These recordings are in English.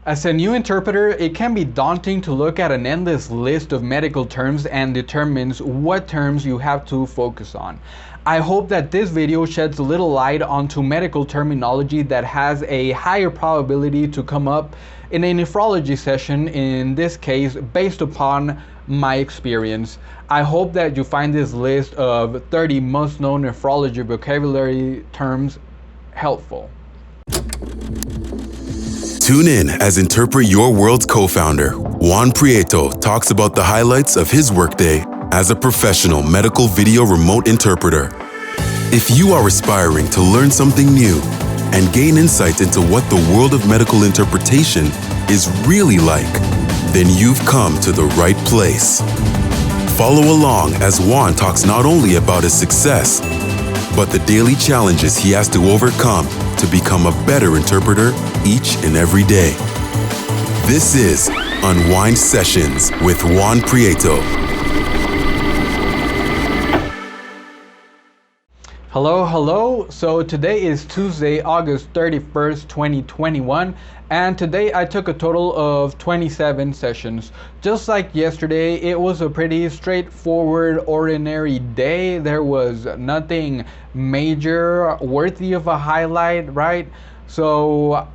As a new interpreter, it can be daunting to look at an endless list of medical terms and determines what terms you have to focus on. I hope that this video sheds a little light onto medical terminology that has a higher probability to come up in a nephrology session, in this case based upon my experience. I hope that you find this list of 30 most known nephrology vocabulary terms helpful. Tune in as Interpret Your World's co-founder, Juan Prieto, talks about the highlights of his workday as a professional medical video remote interpreter. If you are aspiring to learn something new and gain insight into what the world of medical interpretation is really like, then you've come to the right place. Follow along as Juan talks not only about his success, but the daily challenges he has to overcome to become a better interpreter each and every day. This is Unwind Sessions with Juan Prieto. Hello. So today is Tuesday, August 31st, 2021, and today I took a total of 27 sessions. Just like yesterday, it was a pretty straightforward, ordinary day. There was nothing major worthy of a highlight, right? So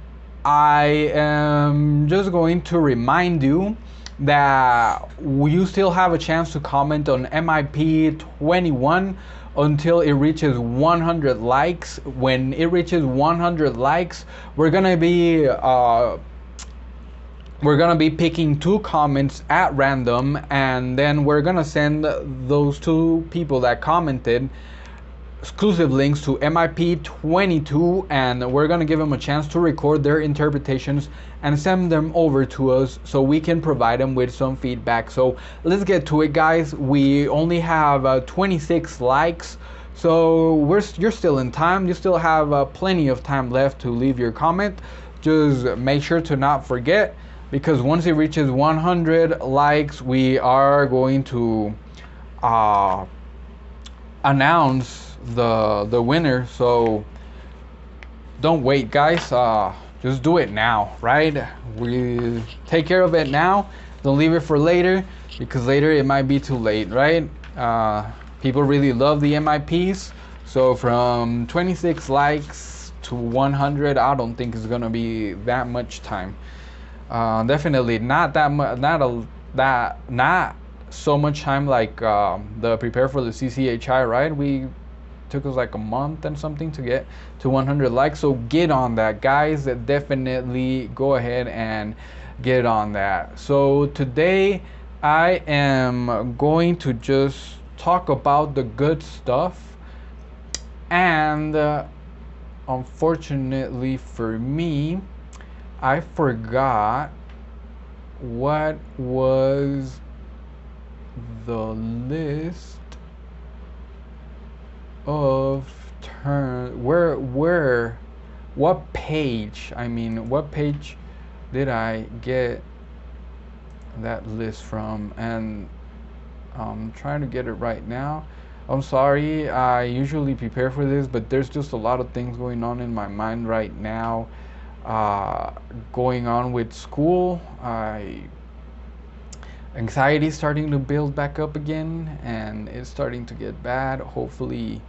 I am just going to remind you that you still have a chance to comment on MIP 21 until it reaches 100 likes. When it reaches 100 likes, we're gonna be picking 2 comments at random, and then we're gonna send those 2 people that commented exclusive links to MIP 22, and we're gonna give them a chance to record their interpretations and send them over to us so we can provide them with some feedback. So let's get to it, guys. We only have 26 likes, so you're still in time. You still have plenty of time left to leave your comment. Just make sure to not forget, because once it reaches 100 likes, we are going to announce the winner. So don't wait, guys. Just do it now, right? We take care of it now. Don't leave it for later, because later it might be too late, right? People really love the MIPs, so from 26 likes to 100, I don't think it's gonna be that much time. Definitely not that much, not so much time like the prepare for the CCHI, right? Took us like a month and something to get to 100 likes. So get on that, guys. Definitely go ahead and get on that. So today I am going to just talk about the good stuff, and unfortunately for me, I forgot what was the list of terms, what page did I get that list from? And I'm trying to get it right now. I'm sorry, I usually prepare for this, but there's just a lot of things going on in my mind right now, going on with school. Anxiety is starting to build back up again, and it's starting to get bad. Hopefully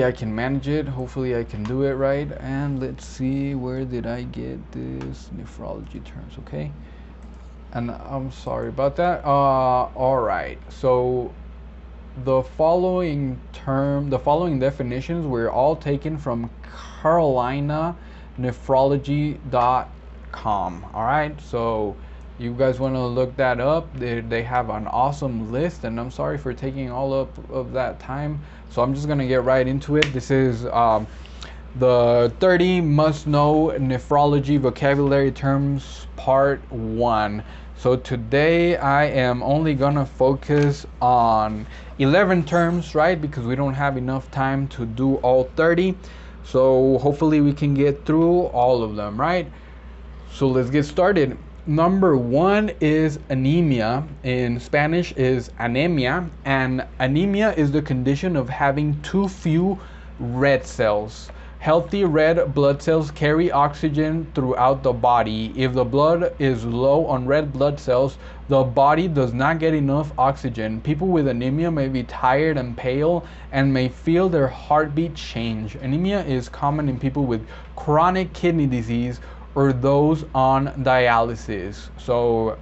I can manage it. Hopefully I can do it right. And let's see, where did I get this nephrology terms? Okay, and I'm sorry about that. All right, so the following definitions were all taken from carolinanephrology.com. all right, so you guys want to look that up. They have an awesome list, and I'm sorry for taking all of that time. So I'm just gonna get right into it. This is the 30 must know nephrology vocabulary terms, part 1. So today I am only gonna focus on 11 terms, right? Because we don't have enough time to do all 30. So hopefully we can get through all of them, right? So let's get started. Number 1 is anemia. In Spanish is anemia, and anemia is the condition of having too few red cells. Healthy red blood cells carry oxygen throughout the body. If the blood is low on red blood cells, the body does not get enough oxygen. People with anemia may be tired and pale and may feel their heartbeat change. Anemia is common in people with chronic kidney disease or those on dialysis. So,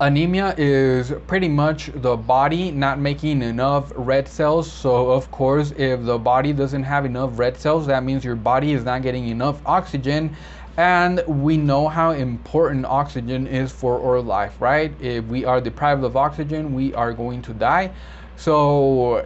anemia is pretty much the body not making enough red cells. So of course, if the body doesn't have enough red cells, that means your body is not getting enough oxygen. And we know how important oxygen is for our life, right? If we are deprived of oxygen, we are going to die. So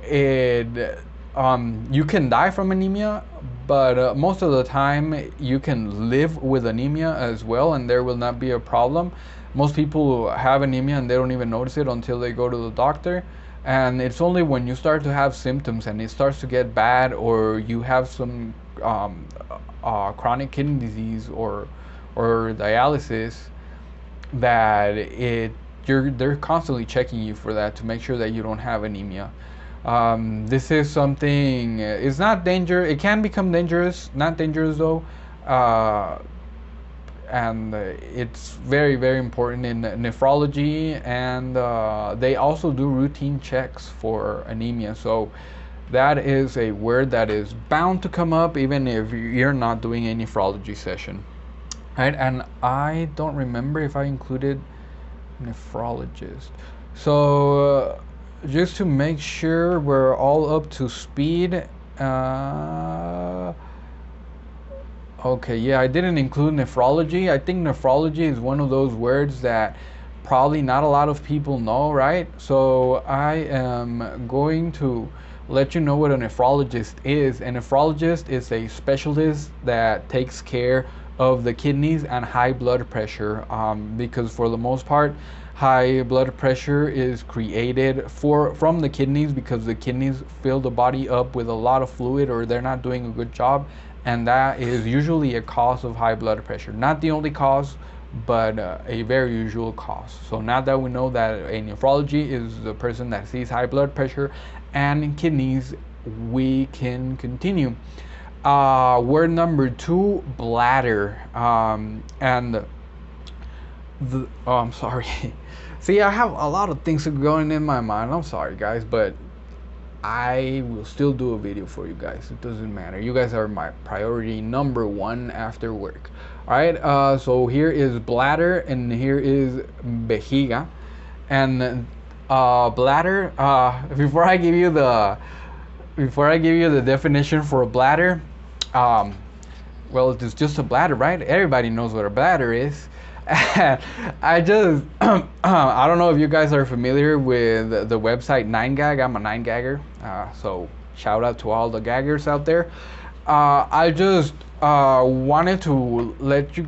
you can die from anemia, but most of the time you can live with anemia as well, and there will not be a problem. Most people have anemia and they don't even notice it until they go to the doctor. And it's only when you start to have symptoms and it starts to get bad, or you have some chronic kidney disease or dialysis, that they're constantly checking you for that to make sure that you don't have anemia. This is something, it's not dangerous. It can become dangerous, not dangerous though. And it's very, very important in nephrology, and they also do routine checks for anemia. So that is a word that is bound to come up even if you're not doing a nephrology session, right? And I don't remember if I included nephrologist. So just to make sure we're all up to speed, okay, yeah, I didn't include nephrology. I think nephrology is one of those words that probably not a lot of people know, right? So I am going to let you know what a nephrologist is. A nephrologist is a specialist that takes care of the kidneys and high blood pressure, because for the most part, high blood pressure is created from the kidneys, because the kidneys fill the body up with a lot of fluid, or they're not doing a good job. And that is usually a cause of high blood pressure. Not the only cause, but a very usual cause. So now that we know that a nephrology is the person that sees high blood pressure and kidneys, we can continue. Word number 2, bladder. I'm sorry. See, I have a lot of things going in my mind. I'm sorry, guys, but I will still do a video for you guys. It doesn't matter. You guys are my priority number 1 after work. All right. So here is bladder, and here is vejiga, and bladder. Before I give you the definition for a bladder, well, it's just a bladder, right? Everybody knows what a bladder is. I just I don't know if you guys are familiar with the website 9gag. I'm a 9gagger, so shout out to all the gaggers out there. I just wanted to let you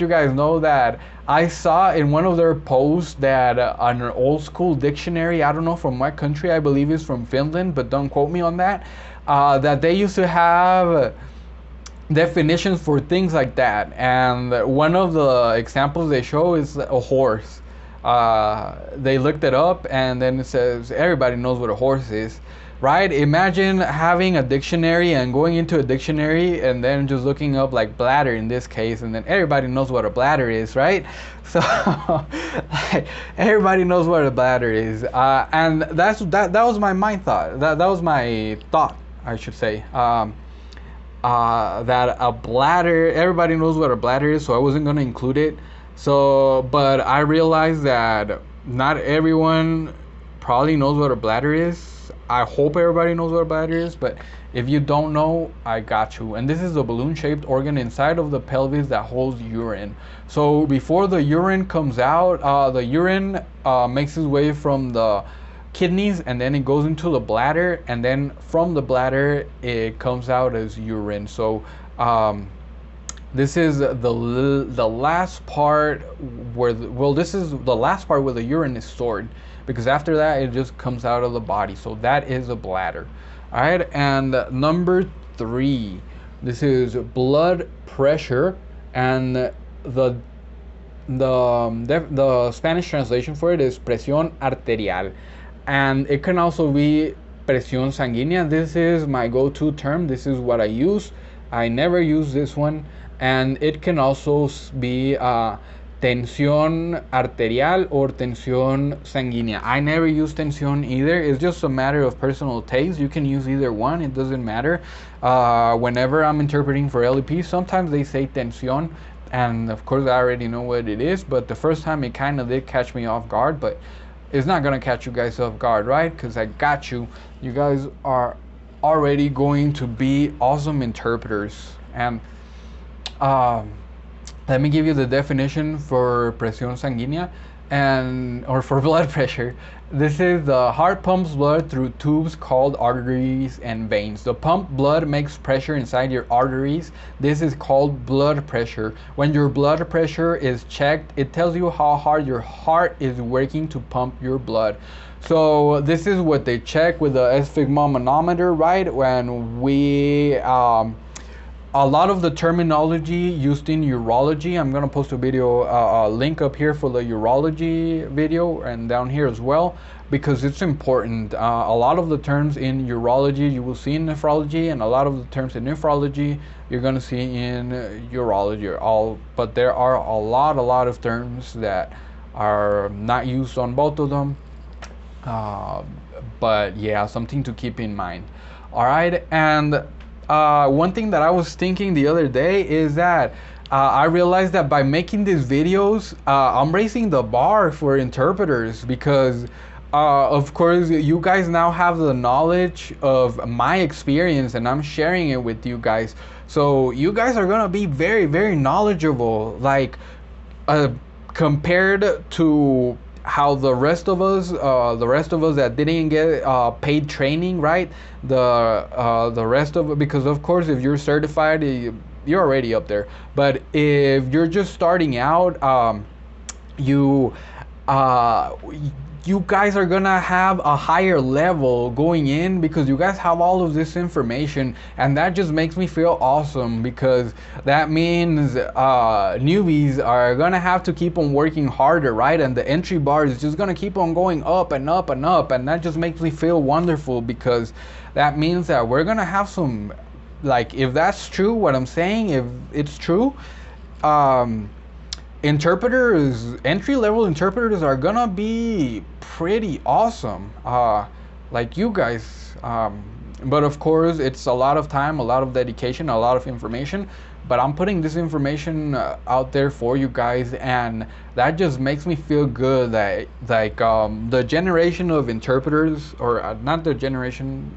guys know that I saw in one of their posts that an old school dictionary, I don't know from what country, I believe it's from Finland, but don't quote me on that, that they used to have definitions for things like that, and one of the examples they show is a horse. They looked it up, and then it says everybody knows what a horse is, right? Imagine having a dictionary and going into a dictionary and then just looking up like bladder in this case, and then everybody knows what a bladder is, right? So like, everybody knows what a bladder is, and that was my mind thought. That was my thought, I should say. That a bladder, everybody knows what a bladder is, so I wasn't going to include it. So, but I realized that not everyone probably knows what a bladder is. I hope everybody knows what a bladder is, but if you don't know, I got you. And this is the balloon-shaped organ inside of the pelvis that holds urine. So before the urine comes out, the urine makes its way from the kidneys, and then it goes into the bladder, and then from the bladder it comes out as urine. So this is the last part where this is the last part where the urine is stored, because after that it just comes out of the body. So that is a bladder. All right, and number 3, this is blood pressure, and the Spanish translation for it is presión arterial. And it can also be presión sanguínea. This is my go-to term. This is what I use. I never use this one. And it can also be tensión arterial or tensión sanguínea. I never use tensión either. It's just a matter of personal taste. You can use either one. It doesn't matter. Whenever I'm interpreting for LEP, sometimes they say tensión, and of course I already know what it is, but the first time it kind of did catch me off guard, but it's not gonna catch you guys off guard, right? Because I got you. You guys are already going to be awesome interpreters. And let me give you the definition for presión sanguínea or for blood pressure. This is the heart pumps blood through tubes called arteries and veins. The pumped blood makes pressure inside your arteries. This is called blood pressure. When your blood pressure is checked, it tells you how hard your heart is working to pump your blood. So this is what they check with the sphygmomanometer, right? When we a lot of the terminology used in urology, I'm gonna post a video, link up here for the urology video and down here as well, because it's important. A lot of the terms in urology you will see in nephrology, and a lot of the terms in nephrology you're gonna see in urology. But there are a lot of terms that are not used on both of them. But yeah, something to keep in mind. All right, and one thing that I was thinking the other day is that I realized that by making these videos, I'm raising the bar for interpreters, because of course you guys now have the knowledge of my experience and I'm sharing it with you guys. So you guys are gonna be very knowledgeable, like compared to how the rest of us that didn't get paid training, right? The rest of it, because of course if you're certified, you're already up there. But if you're just starting out, you guys are gonna have a higher level going in, because you guys have all of this information, and that just makes me feel awesome, because that means newbies are gonna have to keep on working harder, right? And the entry bar is just gonna keep on going up and up and up, and that just makes me feel wonderful, because that means that we're gonna have some, like, if that's true, what I'm saying, if it's true, entry-level interpreters are gonna be pretty awesome, like you guys. But of course it's a lot of time, a lot of dedication, a lot of information, but I'm putting this information out there for you guys, and that just makes me feel good that, like, the generation of interpreters, or not the generation,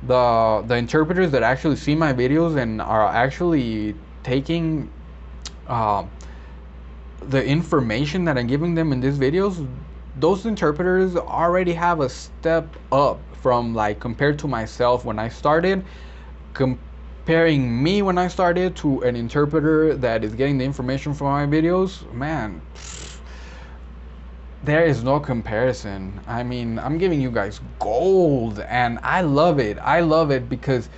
the interpreters that actually see my videos and are actually taking the information that I'm giving them in these videos, those interpreters already have a step up from, like, compared to myself when I started. Comparing me when I started to an interpreter that is getting the information from my videos, man, there is no comparison. I mean, I'm giving you guys gold, and I love it. I love it because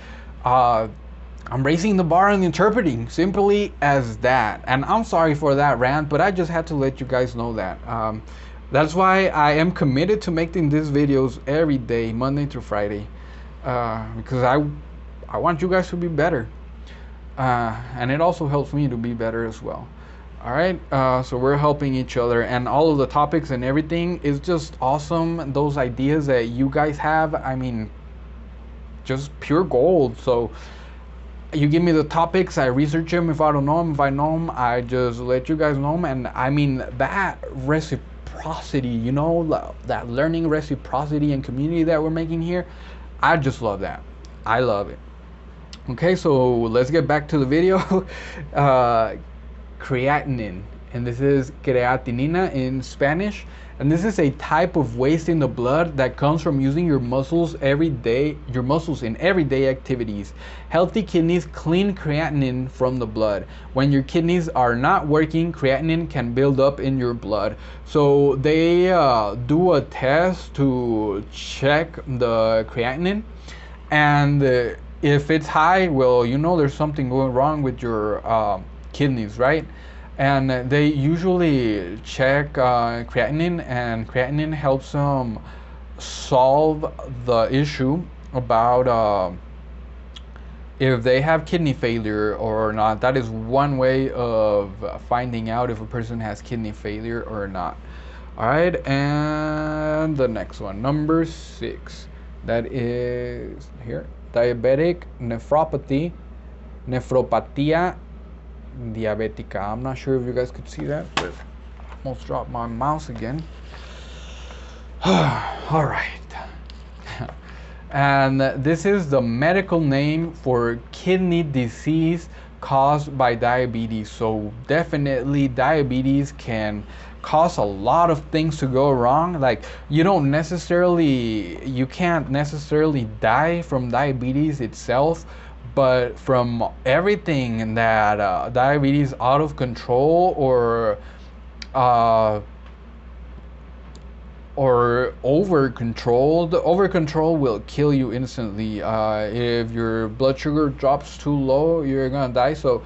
I'm raising the bar on interpreting, simply as that. And I'm sorry for that rant, but I just had to let you guys know that. That's why I am committed to making these videos every day, Monday through Friday, because I want you guys to be better, and it also helps me to be better as well. All right, so we're helping each other, and all of the topics and everything is just awesome. Those ideas that you guys have, I mean, just pure gold. So you give me the topics, I research them. If I don't know them, if I know them, I just let you guys know them. And I mean, that reciprocity, you know, that learning reciprocity and community that we're making here, I just love that. I love it. Okay, so let's get back to the video. Creatinine, and this is creatinina in Spanish, and this is a type of waste in the blood that comes from using your muscles in everyday activities. Healthy kidneys clean creatinine from the blood. When your kidneys are not working, creatinine can build up in your blood. So they do a test to check the creatinine, and if it's high, well, you know there's something going wrong with your kidneys, right? And they usually check creatinine, and creatinine helps them solve the issue about if they have kidney failure or not. That is one way of finding out if a person has kidney failure or not. All right, and the next one, number 6, that is here, diabetic nephropathy, nephropatia diabetica. I'm not sure if you guys could see that, but I almost dropped my mouse again. All right. And this is the medical name for kidney disease caused by diabetes. So definitely diabetes can cause a lot of things to go wrong. Like you can't necessarily die from diabetes itself, but from everything that diabetes out of control or over controlled. Over control will kill you instantly. If your blood sugar drops too low, you're gonna die. So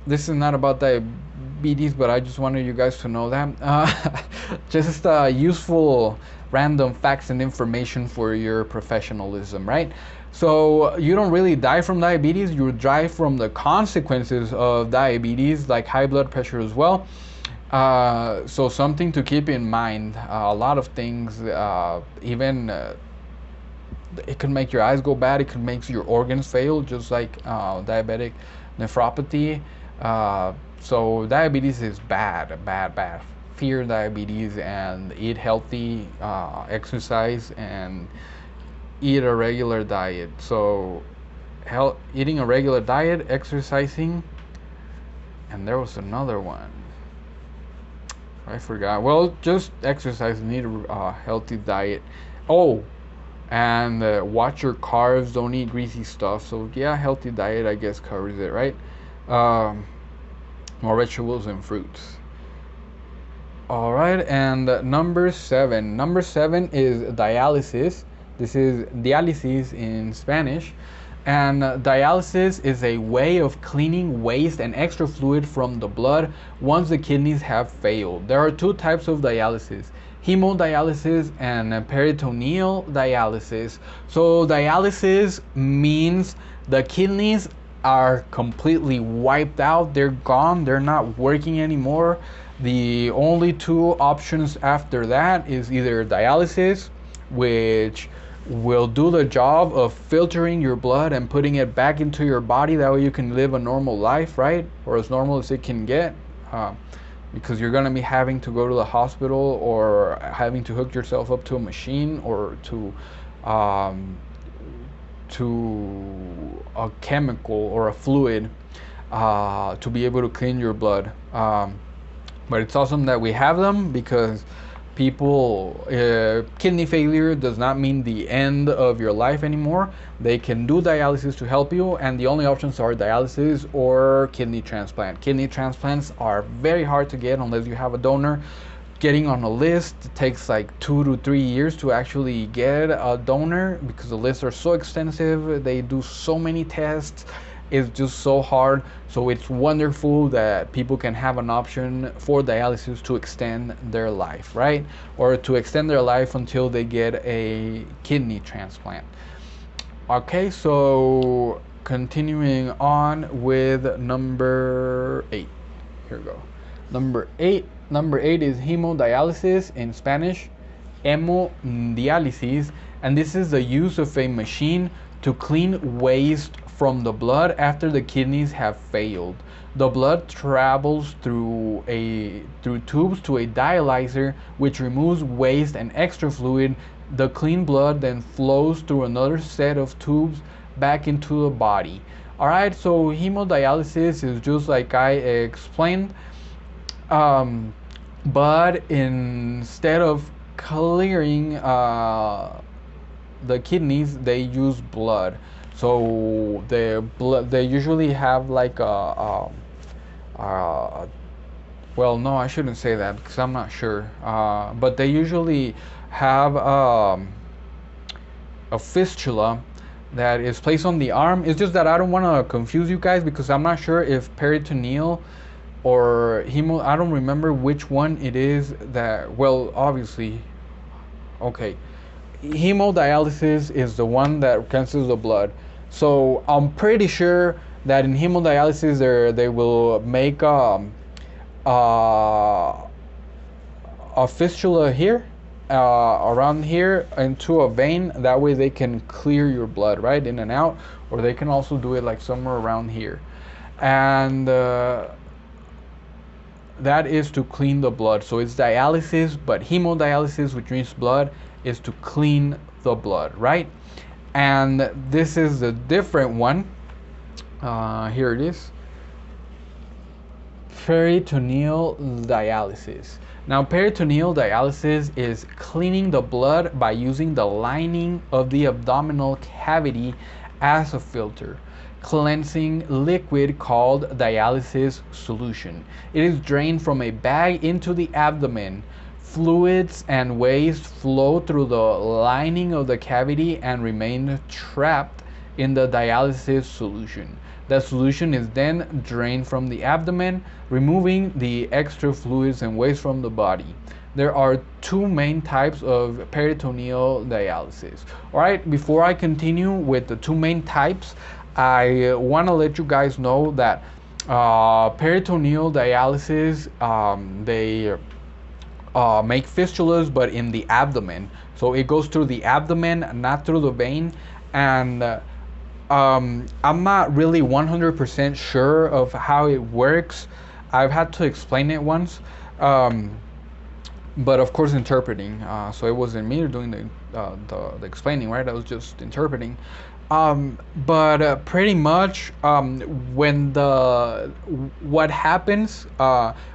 this is not about diabetes, but I just wanted you guys to know that. Just useful random facts and information for your professionalism, right? So you don't really die from diabetes, you die from the consequences of diabetes, like high blood pressure as well. So something to keep in mind. A lot of things, even it can make your eyes go bad. It can make your organs fail, just like diabetic nephropathy. So diabetes is bad. Fear diabetes and eat healthy, exercise, and eat a regular diet. So eating a regular diet, exercising, and there was another one. I forgot. Well, just exercise and eat a healthy diet. Oh, and watch your carbs. Don't eat greasy stuff. So yeah, healthy diet I guess covers it, right? More vegetables and fruits. All right, and number 7. Number 7 is dialysis. This is dialysis in Spanish. And dialysis is a way of cleaning waste and extra fluid from the blood once the kidneys have failed. There are 2 types of dialysis: hemodialysis and peritoneal dialysis. So dialysis means the kidneys are completely wiped out. They're gone. They're not working anymore. The only 2 options after that is either dialysis, which will do the job of filtering your blood and putting it back into your body. That way you can live a normal life, right? Or as normal as it can get, because you're going to be having to go to the hospital or having to hook yourself up to a machine or to a chemical or a fluid to be able to clean your blood. But it's awesome that we have them, because people, kidney failure does not mean the end of your life anymore. They can do dialysis to help you, and the only options are dialysis or kidney transplant. Kidney transplants are very hard to get unless you have a donor. Getting on a list takes like 2 to 3 years to actually get a donor, because the lists are so extensive. They do so many tests. It's just so hard. So it's wonderful that people can have an option for dialysis to extend their life, right? Or to extend their life until they get a kidney transplant. Okay, so continuing on with number 8. Here we go. Number 8 is hemodialysis, in Spanish, hemodialysis, and this is the use of a machine to clean waste from the blood after the kidneys have failed. The blood travels through tubes to a dialyzer, which removes waste and extra fluid. The clean blood then flows through another set of tubes back into the body. All right, so hemodialysis is just like I explained, but instead of clearing the kidneys, they use blood. So they usually have like well, no, I shouldn't say that because I'm not sure. But they usually have a fistula that is placed on the arm. It's just that I don't want to confuse you guys, because I'm not sure if peritoneal or hemo, I don't remember which one it is that, well, obviously, okay. hemodialysis is the one that cleanses the blood. So I'm pretty sure that in hemodialysis they will make a fistula here, around here into a vein. That way they can clear your blood right in and out, or they can also do it like somewhere around here, and that is to clean the blood. So it's dialysis, but hemodialysis, which means blood, is to clean the blood, right? And this is the different one. Here it is. Peritoneal dialysis. Now, peritoneal dialysis is cleaning the blood by using the lining of the abdominal cavity as a filter, cleansing liquid called dialysis solution. It is drained from a bag into the abdomen. Fluids and waste flow through the lining of the cavity and remain trapped in the dialysis solution. The solution is then drained from the abdomen, removing the extra fluids and waste from the body. There are two main types of peritoneal dialysis. All right, before I continue with the two main types, I want to let you guys know that peritoneal dialysis, they make fistulas, but in the abdomen. So it goes through the abdomen, not through the vein. And I'm not really 100% sure of how it works. I've had to explain it once, but of course interpreting. So it wasn't me doing the explaining, right? I was just interpreting. But pretty much what happens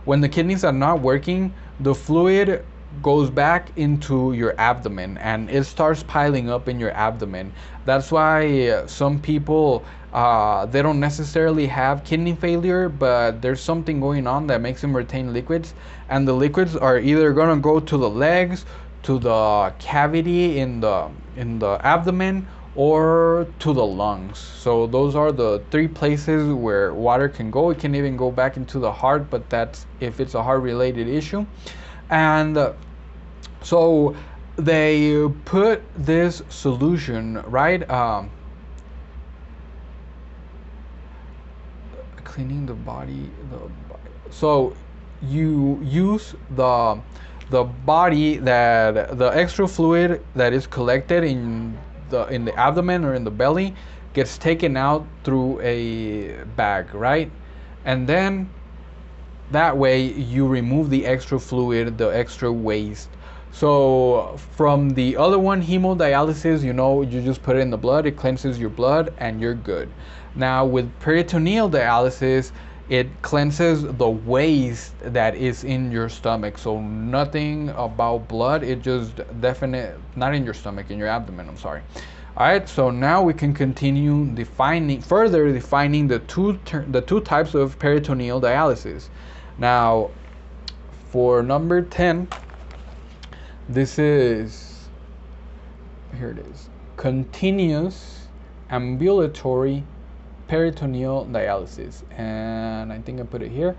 when the kidneys are not working, the fluid goes back into your abdomen and it starts piling up in your abdomen. That's why some people, they don't necessarily have kidney failure, but there's something going on that makes them retain liquids, and the liquids are either going to go to the legs, to the cavity in the abdomen, or to the lungs. So those are the three places where water can go. It can even go back into the heart, but that's if it's a heart related issue. And so they put this solution, right? Cleaning the body. So you use the body, that the extra fluid that is collected in the abdomen or in the belly gets taken out through a bag, right? And then that way you remove the extra fluid, the extra waste. So from the other one, hemodialysis, you just put it in the blood, it cleanses your blood and you're good. Now with peritoneal dialysis, it cleanses the waste that is in your stomach. So nothing about blood, it just not in your stomach, in your abdomen, I'm sorry. All right, so now we can continue further defining the two types of peritoneal dialysis. Now, for number 10, this is, here it is, continuous ambulatory peritoneal dialysis. And I think I put it here.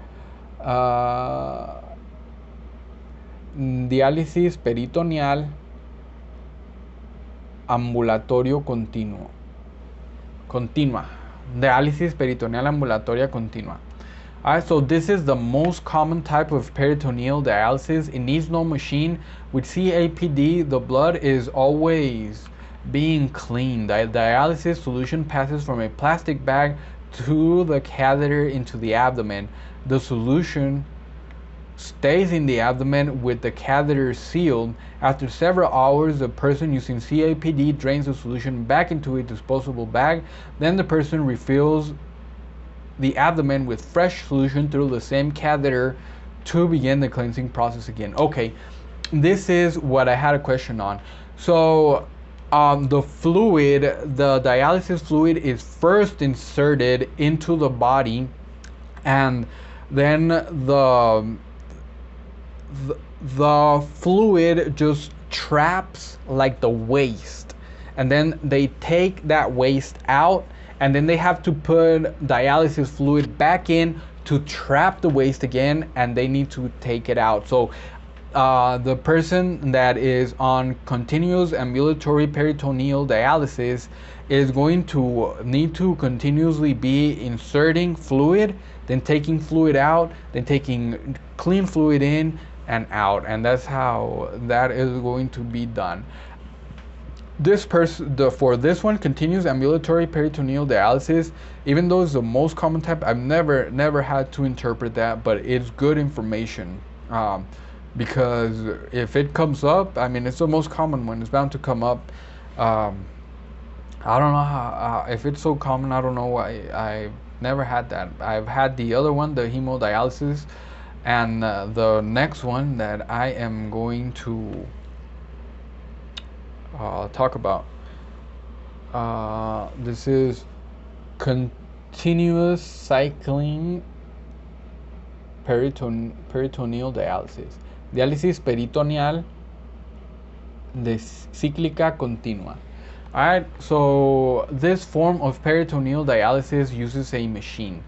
Diálisis peritoneal ambulatorio continua. Diálisis peritoneal ambulatoria continua. Alright, so this is the most common type of peritoneal dialysis. It needs no machine. With CAPD, the blood is always being cleaned. The dialysis solution passes from a plastic bag to the catheter into the abdomen. The solution stays in the abdomen with the catheter sealed. After several hours, the person using CAPD drains the solution back into a disposable bag. Then the person refills the abdomen with fresh solution through the same catheter to begin the cleansing process again. Okay, this is what I had a question on. So the fluid, the dialysis fluid, is first inserted into the body, and then the fluid just traps like the waste, and then they take that waste out, and then they have to put dialysis fluid back in to trap the waste again, and they need to take it out. So the person that is on continuous ambulatory peritoneal dialysis is going to need to continuously be inserting fluid, then taking fluid out, then taking clean fluid in and out, and that's how that is going to be done. This person, for this one, continuous ambulatory peritoneal dialysis, even though it's the most common type, I've never had to interpret that, but it's good information. Because if it comes up, I mean, it's the most common one. It's bound to come up. I don't know how, if it's so common, I don't know why I've never had that. I've had the other one, the hemodialysis, and the next one that I am going to talk about. This is continuous cycling peritoneal dialysis. Diálisis peritoneal de cíclica continua. Alright, so this form of peritoneal dialysis uses a machine.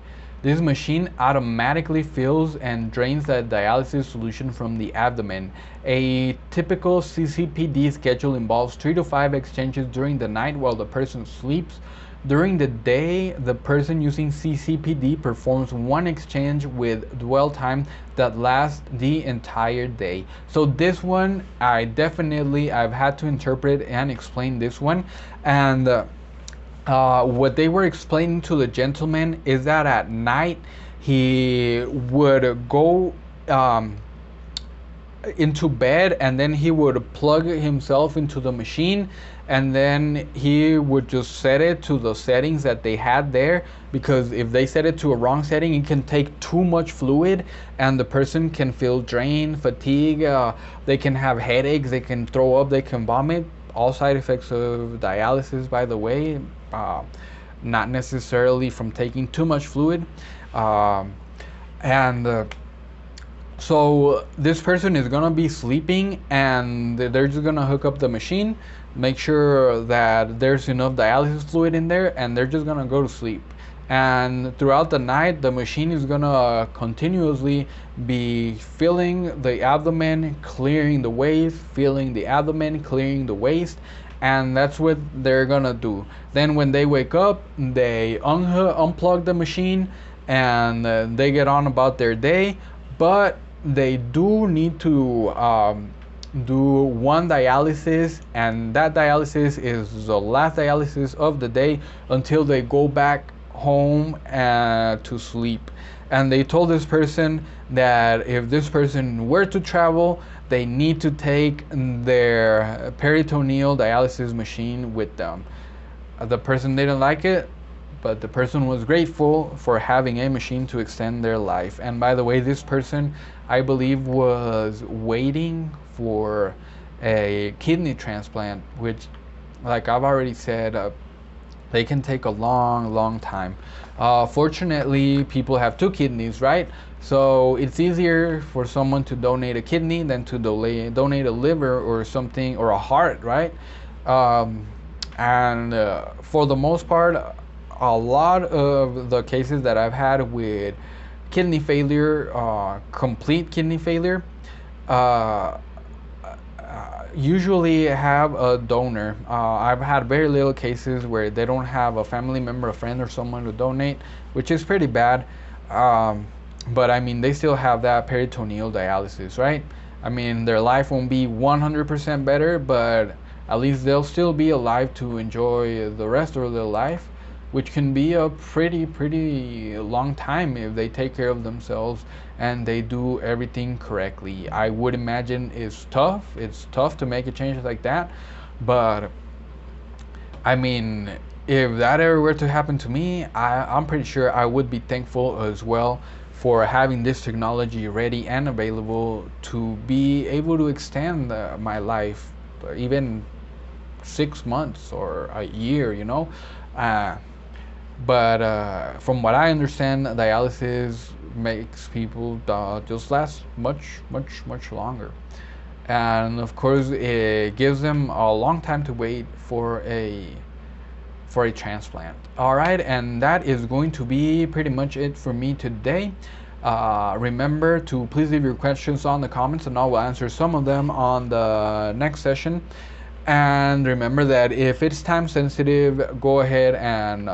This machine automatically fills and drains the dialysis solution from the abdomen. A typical CCPD schedule involves 3 to 5 exchanges during the night while the person sleeps. During the day, the person using CCPD performs 1 exchange with dwell time that lasts the entire day. So this one, I've had to interpret and explain this one. And what they were explaining to the gentleman is that at night he would go into bed, and then he would plug himself into the machine, and then he would just set it to the settings that they had there, because if they set it to a wrong setting, it can take too much fluid and the person can feel drain, fatigue, they can have headaches, they can throw up, they can vomit. All side effects of dialysis, by the way, not necessarily from taking too much fluid. So this person is gonna be sleeping, and they're just gonna hook up the machine, make sure that there's enough dialysis fluid in there, and they're just gonna go to sleep. And throughout the night, the machine is gonna continuously be filling the abdomen, clearing the waste, filling the abdomen, clearing the waste, and that's what they're gonna do. Then when they wake up, they unplug the machine, and they get on about their day. But they do need to do 1 dialysis, and that dialysis is the last dialysis of the day until they go back home to sleep. And they told this person that if this person were to travel, they need to take their peritoneal dialysis machine with them. The person didn't like it, but the person was grateful for having a machine to extend their life. And by the way, this person, I believe, was waiting for a kidney transplant, which, like I've already said, they can take a long time. Fortunately, people have 2 kidneys, right? So it's easier for someone to donate a kidney than to donate a liver or something, or a heart, right? And for the most part, a lot of the cases that I've had with kidney failure, complete kidney failure, usually have a donor. I've had very little cases where they don't have a family member, a friend, or someone to donate, which is pretty bad. But I mean, they still have that peritoneal dialysis, right? I mean, their life won't be 100% better, but at least they'll still be alive to enjoy the rest of their life, which can be a pretty long time if they take care of themselves and they do everything correctly. I would imagine it's tough to make a change like that, but I mean, if that ever were to happen to me, I'm pretty sure I would be thankful as well for having this technology ready and available to be able to extend my life even 6 months or a year, you know. But from what I understand, dialysis makes people just last much longer, and of course it gives them a long time to wait for a transplant. All right, and that is going to be pretty much it for me today. Remember to please leave your questions on the comments, and I will answer some of them on the next session. And remember that if it's time sensitive, go ahead and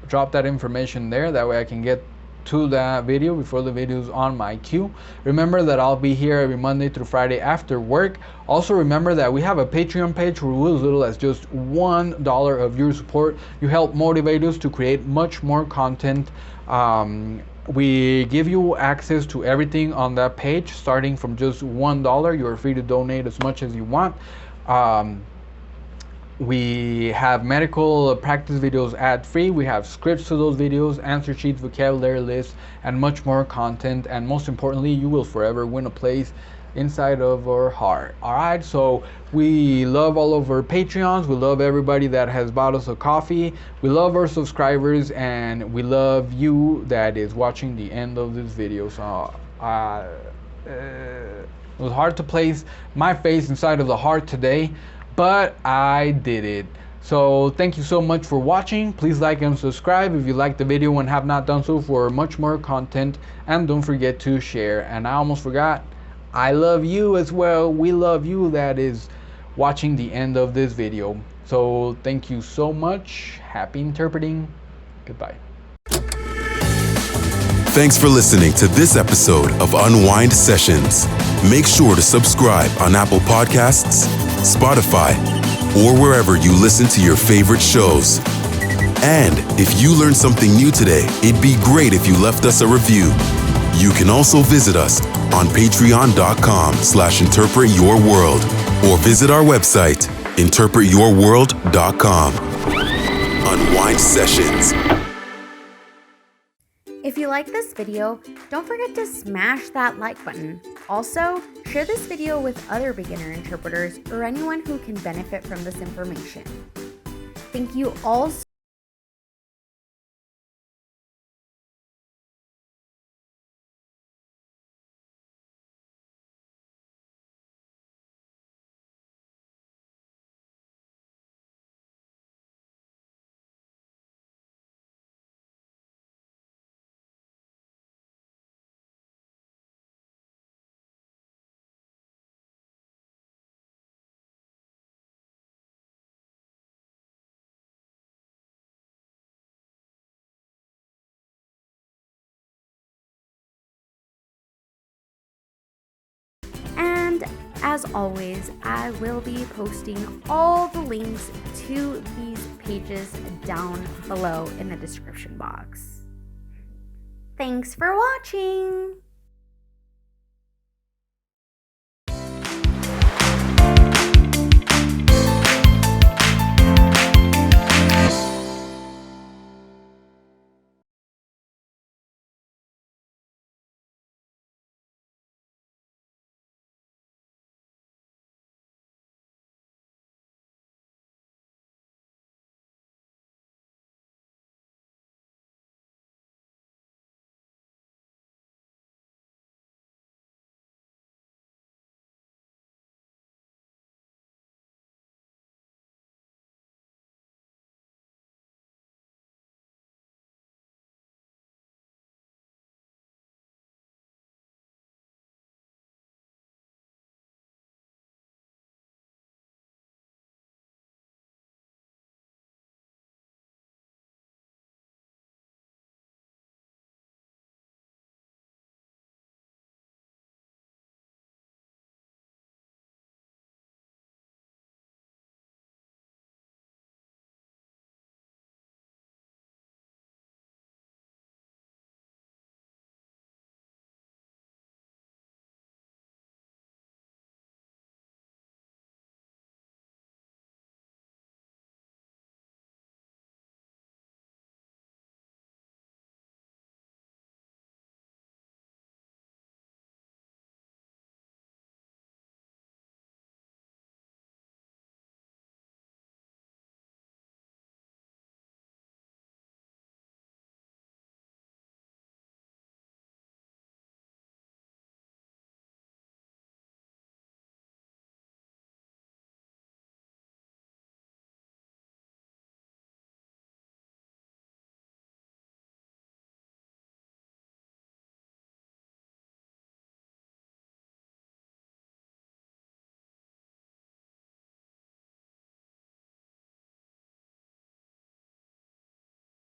drop that information there. That way I can get to that video before the video's on my queue. Remember that I'll be here every Monday through Friday after work. Also remember that we have a Patreon page where with as little as just $1 of your support, you help motivate us to create much more content. We give you access to everything on that page starting from just $1. You're free to donate as much as you want. We have medical practice videos ad-free. We have scripts to those videos, answer sheets, vocabulary lists, and much more content. And most importantly, you will forever win a place inside of our heart. All right, so we love all of our Patreons. We love everybody that has bought us a coffee. We love our subscribers, and we love you that is watching the end of this video. So it was hard to place my face inside of the heart today, but I did it. So thank you so much for watching. Please like and subscribe if you liked the video and have not done so for much more content. And don't forget to share. And I almost forgot, I love you as well. We love you that is watching the end of this video. So thank you so much. Happy interpreting. Goodbye. Thanks for listening to this episode of Unwind Sessions. Make sure to subscribe on Apple Podcasts, Spotify, or wherever you listen to your favorite shows. And if you learned something new today, it'd be great if you left us a review. You can also visit us on patreon.com/interpretyourworld or visit our website, interpretyourworld.com. Unwind Sessions. If you like this video, don't forget to smash that like button. Also, share this video with other beginner interpreters or anyone who can benefit from this information. Thank you all so And as always, I will be posting all the links to these pages down below in the description box. Thanks for watching!